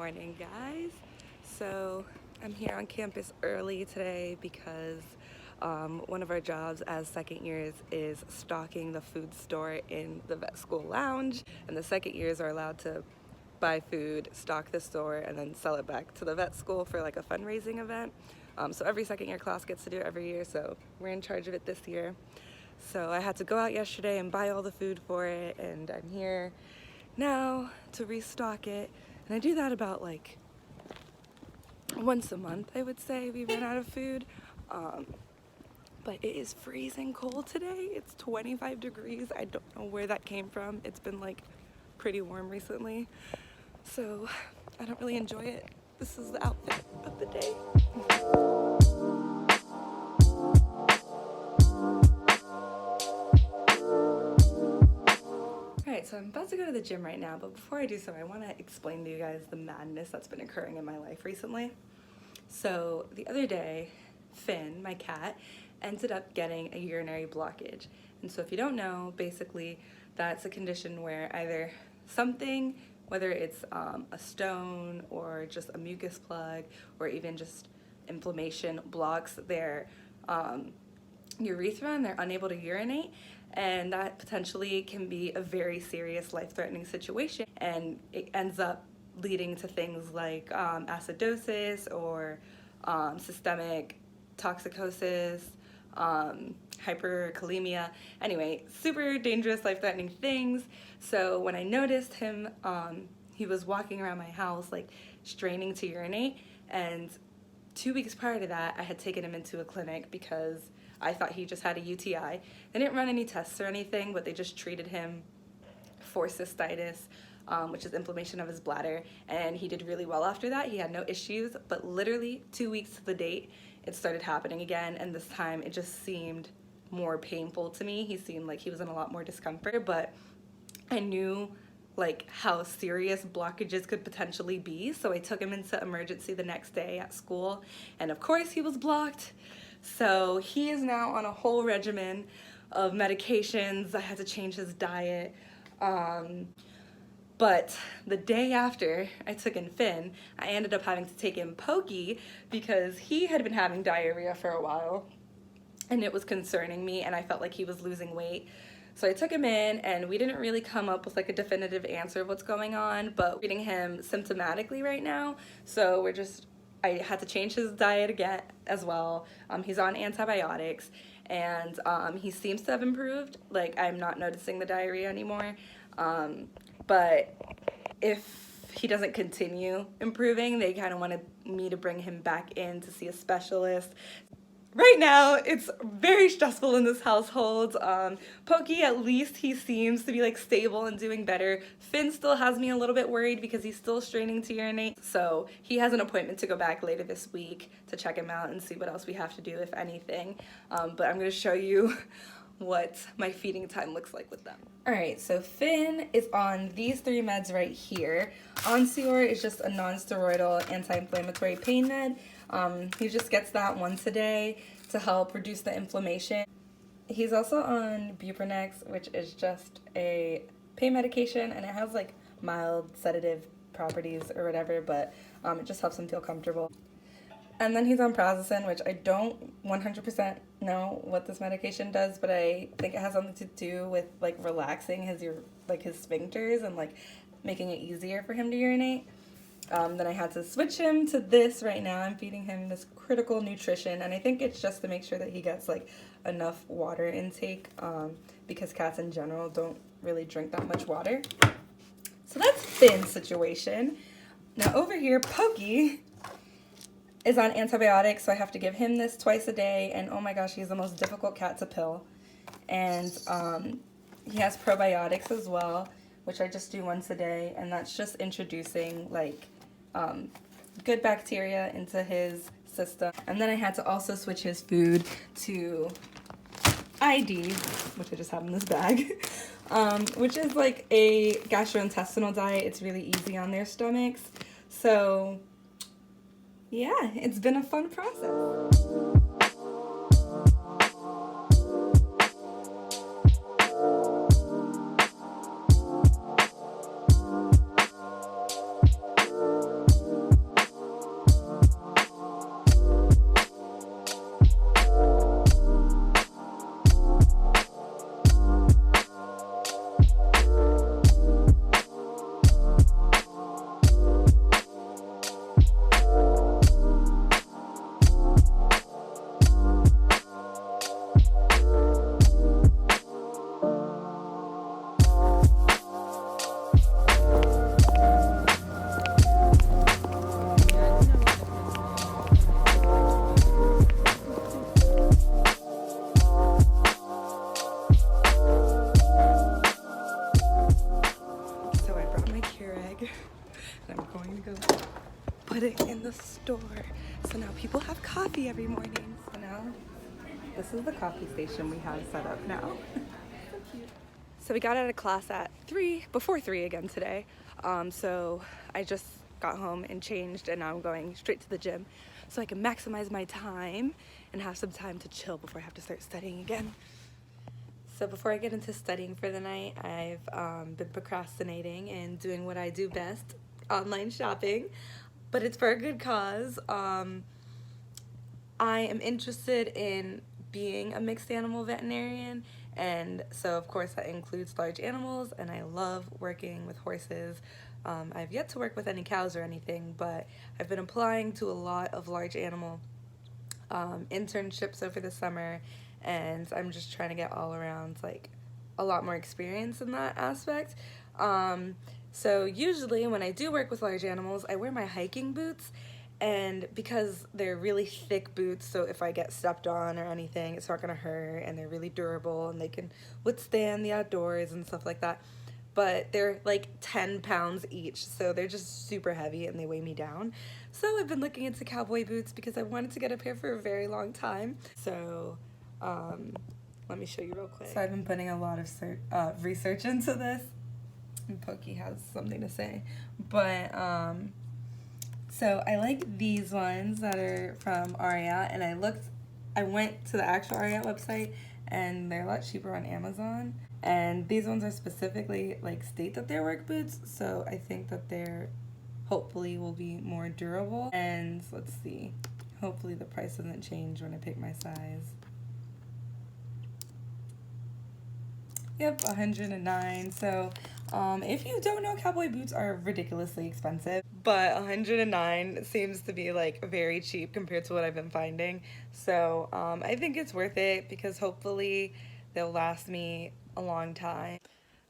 morning, guys. So I'm here on campus early today because one of our jobs as second years is stocking the food store in the vet school lounge, and the second years are allowed to buy food, stock the store, and then sell it back to the vet school for like a fundraising event. So every second year class gets to do it every year, so we're in charge of it this year. So I had to go out yesterday and buy all the food for it, and I'm here now to restock it. And I do that about like once a month, I would say. We run out of food. But it is freezing cold today. It's 25 degrees. I don't know where that came from. It's been like pretty warm recently. So I don't really enjoy it. This is the outfit of the day. Alright, so I'm about to go to the gym right now, but before I do so, I want to explain to you guys the madness that's been occurring in my life recently. So the other day, Finn, my cat, ended up getting a urinary blockage. And so if you don't know, basically that's a condition where either something, whether it's a stone or just a mucus plug or even just inflammation, blocks their urethra and they're unable to urinate, and that potentially can be a very serious life-threatening situation, and it ends up leading to things like acidosis or systemic toxicosis, hyperkalemia. Anyway, super dangerous, life-threatening things. So when I noticed him, he was walking around my house like straining to urinate, and 2 weeks prior to that, I had taken him into a clinic because I thought he just had a UTI. They didn't run any tests or anything, but they just treated him for cystitis, which is inflammation of his bladder, and he did really well after that. He had no issues, but literally 2 weeks to the date, it started happening again, and this time it just seemed more painful to me. He seemed like he was in a lot more discomfort, but I knew like how serious blockages could potentially be, so I took him into emergency the next day at school, and of course he was blocked. So he is now on a whole regimen of medications. I had to change his diet. But the day after I took in Finn, I ended up having to take in Pokey because he had been having diarrhea for a while and it was concerning me, and I felt like he was losing weight. So I took him in, and we didn't really come up with like a definitive answer of what's going on, but we're treating him symptomatically right now. So I had to change his diet again as well. He's on antibiotics, and he seems to have improved. Like, I'm not noticing the diarrhea anymore. But if he doesn't continue improving, they kind of wanted me to bring him back in to see a specialist. Right now, it's very stressful in this household. Pokey, at least he seems to be like stable and doing better. Finn still has me a little bit worried because he's still straining to urinate. So he has an appointment to go back later this week to check him out and see what else we have to do, if anything. But I'm gonna show you what my feeding time looks like with them. All right, so Finn is on these 3 meds right here. Onsior is just a non-steroidal anti-inflammatory pain med. He just gets that once a day to help reduce the inflammation. He's also on Buprenex, which is just a pain medication, and it has like mild sedative properties or whatever, but it just helps him feel comfortable. And then he's on Prazosin, which I don't 100% know what this medication does, but I think it has something to do with like relaxing his sphincters and like making it easier for him to urinate. Then I had to switch him to this right now. I'm feeding him this critical nutrition, and I think it's just to make sure that he gets like enough water intake, because cats in general don't really drink that much water. So that's Finn's situation. Now over here, Pokey is on antibiotics, so I have to give him this twice a day, and oh my gosh, he's the most difficult cat to pill. And he has probiotics as well, which I just do once a day, and that's just introducing like good bacteria into his system. And then I had to also switch his food to ID, which I just have in this bag, which is like a gastrointestinal diet. It's really easy on their stomachs. So yeah, it's been a fun process. to put it in the store. So now people have coffee every morning. So now this is the coffee station we have set up now. So cute. So we got out of class at 3, before 3 again today. So I just got home and changed, and now I'm going straight to the gym so I can maximize my time and have some time to chill before I have to start studying again. So before I get into studying for the night, I've been procrastinating and doing what I do best, online shopping, but it's for a good cause. I am interested in being a mixed animal veterinarian, and so of course that includes large animals, and I love working with horses. I've yet to work with any cows or anything, but I've been applying to a lot of large animal internships over the summer, and I'm just trying to get all around like a lot more experience in that aspect. So usually when I do work with large animals, I wear my hiking boots, and because they're really thick boots, so if I get stepped on or anything, it's not gonna hurt, and they're really durable and they can withstand the outdoors and stuff like that. But they're like 10 pounds each, so they're just super heavy and they weigh me down. So I've been looking into cowboy boots because I wanted to get a pair for a very long time. So let me show you real quick. So I've been putting a lot of research into this, and Pokey has something to say. But so I like these ones that are from Aria, and I went to the actual Aria website, and they're a lot cheaper on Amazon. And these ones are specifically like state that they're work boots, so I think that they're hopefully will be more durable. And let's see, hopefully the price doesn't change when I pick my size. Yep, 109. So if you don't know, cowboy boots are ridiculously expensive, but 109 seems to be like very cheap compared to what I've been finding. So I think it's worth it because hopefully they'll last me a long time.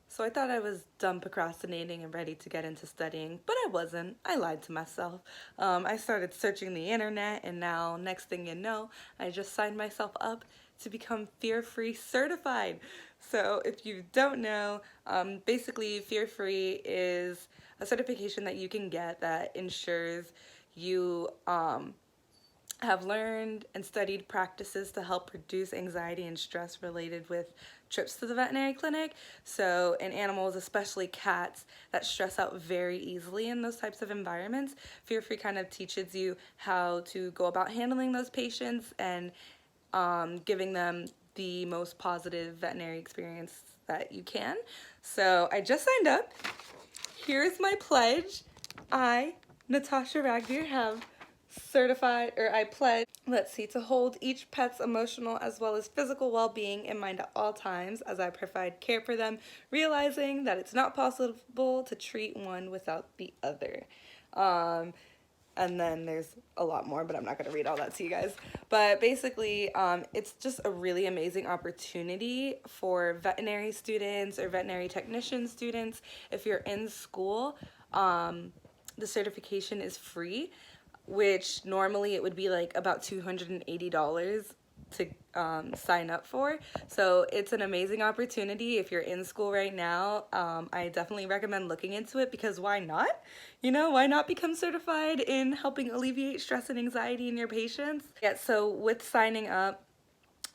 So I thought I was done procrastinating and ready to get into studying, but I wasn't. I lied to myself. I started searching the internet, and now next thing you know, I just signed myself up to become fear-free certified. So if you don't know, basically fear-free is a certification that you can get that ensures you have learned and studied practices to help reduce anxiety and stress related with trips to the veterinary clinic. So in animals, especially cats, that stress out very easily in those types of environments, Fear-Free kind of teaches you how to go about handling those patients and giving them the most positive veterinary experience that you can. So I just signed up. Here's my pledge. I, Natasha Ragbeer, have I pledge, to hold each pet's emotional as well as physical well-being in mind at all times as I provide care for them, realizing that it's not possible to treat one without the other. And then there's a lot more, but I'm not going to read all that to you guys. But basically, it's just a really amazing opportunity for veterinary students or veterinary technician students. If you're in school, the certification is free, which normally it would be like about $280 to sign up for. So it's an amazing opportunity if you're in school right now. I definitely recommend looking into it because why not? You know, why not become certified in helping alleviate stress and anxiety in your patients? Yeah, so with signing up,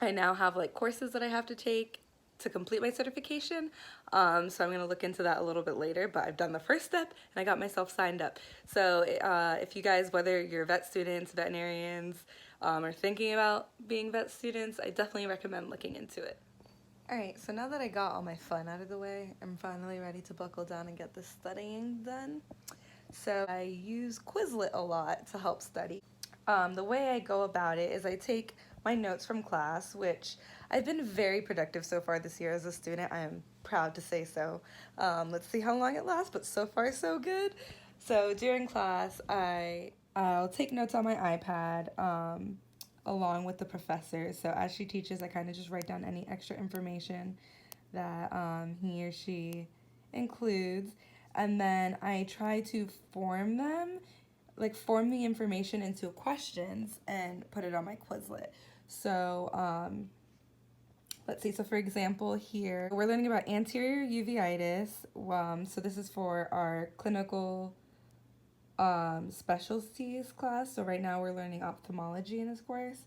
I now have like courses that I have to take to complete my certification. So I'm going to look into that a little bit later, but I've done the first step and I got myself signed up. So if you guys, whether you're vet students, veterinarians, or thinking about being vet students, I definitely recommend looking into it. Alright, so now that I got all my fun out of the way, I'm finally ready to buckle down and get this studying done. So I use Quizlet a lot to help study. The way I go about it is I take my notes from class, which I've been very productive so far this year as a student. I am proud to say so. Let's see how long it lasts, but so far so good. So during class, I'll take notes on my iPad along with the professor. So as she teaches, I kind of just write down any extra information that he or she includes. And then I try to form the information into questions and put it on my Quizlet. So let's see, so for example here, we're learning about anterior uveitis. So this is for our clinical specialties class. So right now we're learning ophthalmology in this course.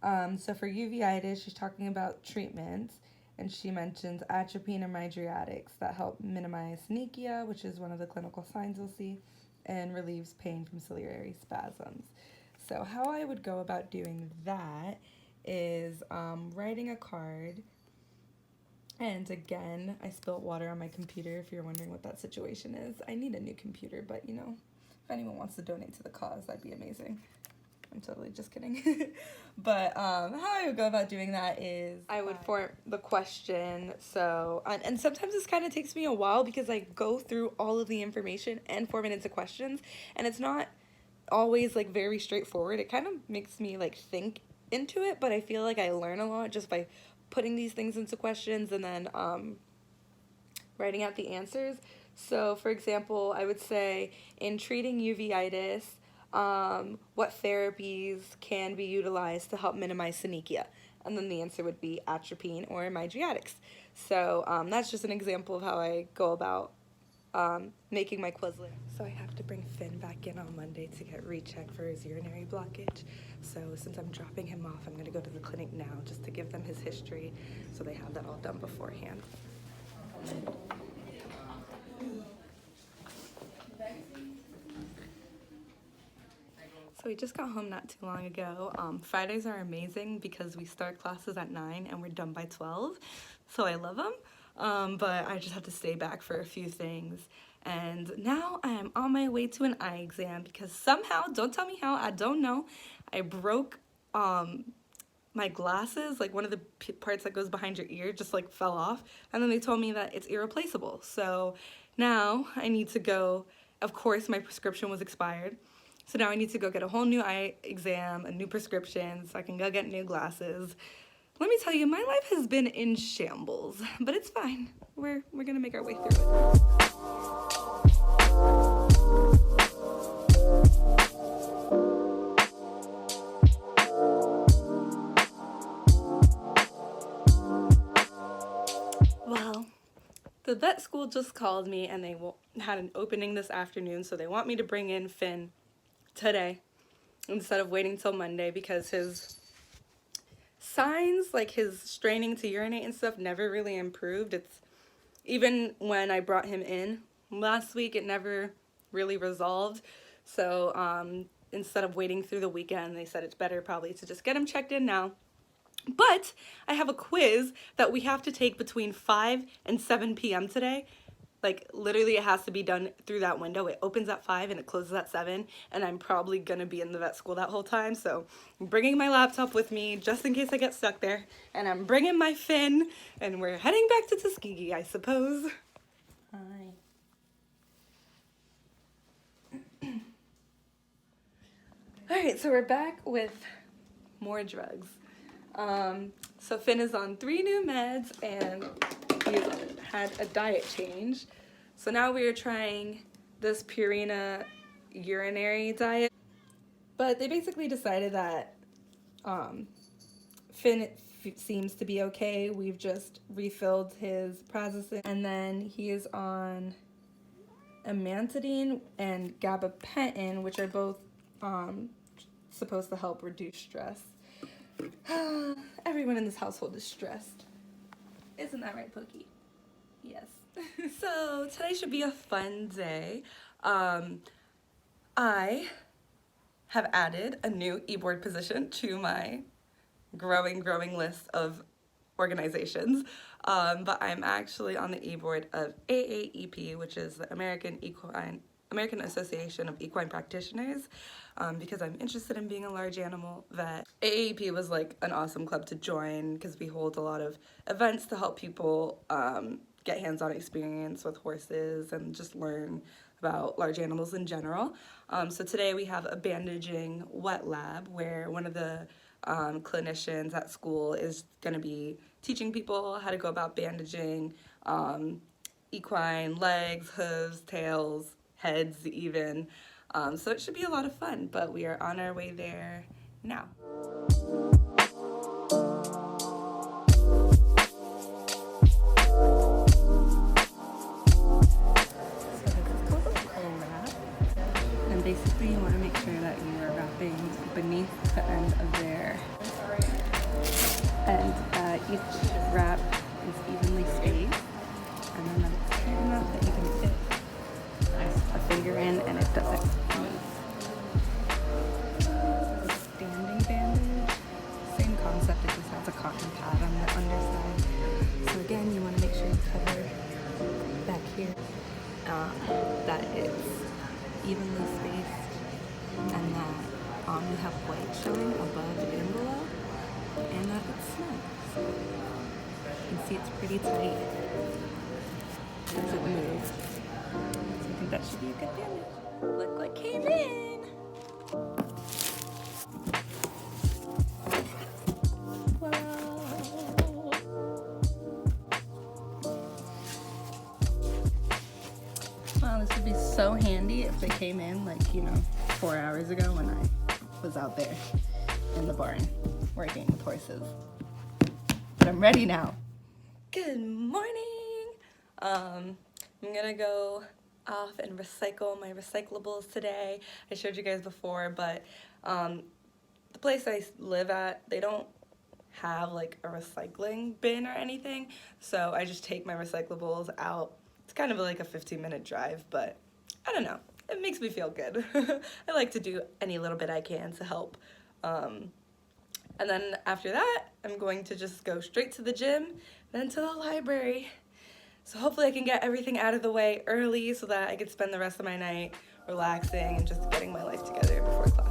So for uveitis, she's talking about treatments, and she mentions atropine and mydriatics that help minimize synechia, which is one of the clinical signs you'll see, and relieves pain from ciliary spasms. So how I would go about doing that is writing a card. And again, I spilled water on my computer if you're wondering what that situation is. I need a new computer, but you know, if anyone wants to donate to the cause, that'd be amazing. I'm totally just kidding. But how I would go about doing that is I would form the question. So, and sometimes this kind of takes me a while because I go through all of the information and form it into questions, and it's not always like very straightforward. It kind of makes me like think into it, but I feel like I learn a lot just by putting these things into questions and then writing out the answers. So, for example, I would say in treating uveitis, what therapies can be utilized to help minimize synechia? And then the answer would be atropine or mydriatics. So that's just an example of how I go about making my Quizlet. So I have to bring Finn back in on Monday to get rechecked for his urinary blockage. So since I'm dropping him off, I'm going to go to the clinic now just to give them his history so they have that all done beforehand. So we just got home not too long ago. Fridays are amazing because we start classes at 9 and we're done by 12. So I love them. But I just have to stay back for a few things. And now I am on my way to an eye exam because somehow, don't tell me how, I don't know, I broke my glasses, like one of the parts that goes behind your ear just like fell off. And then they told me that it's irreplaceable. So now I need to go, of course my prescription was expired. So now I need to go get a whole new eye exam, a new prescription, so I can go get new glasses. Let me tell you, my life has been in shambles, but it's fine. We're gonna make our way through it. Well, the vet school just called me and they had an opening this afternoon, so they want me to bring in Finn today instead of waiting till Monday because his signs, like his straining to urinate and stuff, never really improved. It's even when I brought him in last week, it never really resolved. So instead of waiting through the weekend, they said it's better probably to just get him checked in now. But I have a quiz that we have to take between 5 and 7 p.m. today. Like, literally, it has to be done through that window. It opens at 5 and it closes at 7, and I'm probably going to be in the vet school that whole time. So I'm bringing my laptop with me just in case I get stuck there. And I'm bringing my Finn, and we're heading back to Tuskegee, I suppose. Hi. All right, so we're back with more drugs. So Finn is on 3 new meds, and he's had a diet change. So now we are trying this Purina urinary diet. But they basically decided that Finn seems to be okay. We've just refilled his prazosin, and then he is on amantadine and gabapentin, which are both supposed to help reduce stress. Everyone in this household is stressed. Isn't that right, Pookie? Yes. So today should be a fun day. I have added a new e-board position to my growing list of organizations. But I'm actually on the e-board of AAEP, which is the American Association of Equine Practitioners, because I'm interested in being a large animal vet. AAEP was like an awesome club to join because we hold a lot of events to help people get hands-on experience with horses and just learn about large animals in general. So today we have a bandaging wet lab where one of the clinicians at school is going to be teaching people how to go about bandaging equine legs, hooves, tails, heads even. So it should be a lot of fun, but we are on our way there now. Basically, you want to make sure that you are wrapping beneath the end of there. And each wrap is evenly spaced, and then that it's tight enough that you can fit a finger in and it doesn't move. Standing bandage, same concept, it just has a cotton pad on the underside. So again, you want to make sure you cover back here, that it's evenly spaced, and that you have white showing above and below, and that it's snug. So you can see it's pretty tight. It doesn't move. So I think that should be a good bandage. Look what came in! Whoa! Wow, this would be so handy if they came in like, 4 hours ago when I was out there in the barn working with horses. But I'm ready now. Good morning! I'm gonna go off and recycle my recyclables today. I showed you guys before, but the place I live at, they don't have like a recycling bin or anything, so I just take my recyclables out. It's kind of like a 15-minute drive, but I don't know. It makes me feel good. I like to do any little bit I can to help. And then after that, I'm going to just go straight to the gym, then to the library. So hopefully I can get everything out of the way early so that I can spend the rest of my night relaxing and just getting my life together before class.